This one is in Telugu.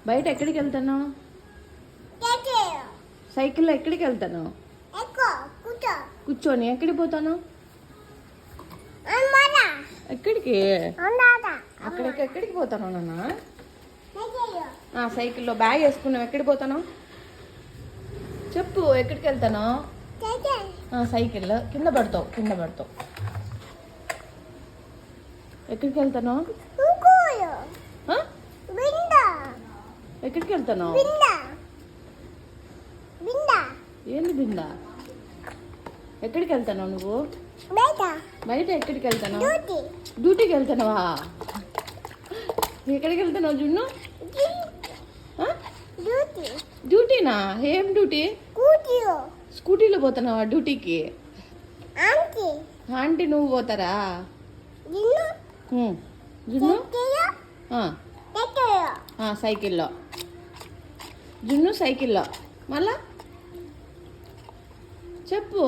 బయట ఎక్కడికి వెళ్తాను? సైకిల్లో ఎక్కడికి వెళ్తాను? కూర్చొని ఎక్కడికి పోతాను? ఎక్కడికి? అక్కడికి ఎక్కడికి పోతాను నాన్న? సైకిల్లో బ్యాగ్ వేసుకున్నావు, ఎక్కడికి పోతాను చెప్పు? ఎక్కడికి వెళ్తాను? సైకిల్లో కింద పడతావు. ఎక్కడికి వెళ్తాను? ఎక్కడికి వెళ్తాను? ఏంది బిందా? ఎక్కడికి వెళ్తాను నువ్వు? బయట ఎక్కడికి వెళ్తాను? డ్యూటీకి వెళ్తానవా? ఎక్కడికి వెళ్తాను జున్ను? డ్యూటీనా? ఏం డ్యూటీ? స్కూటీలో పోతున్నావా డ్యూటీకి? ఆంటీ నువ్వు పోతారా? జున్ను సైకిల్లో. జున్ను సైకిల్లో. మళ్ళా చెప్పు.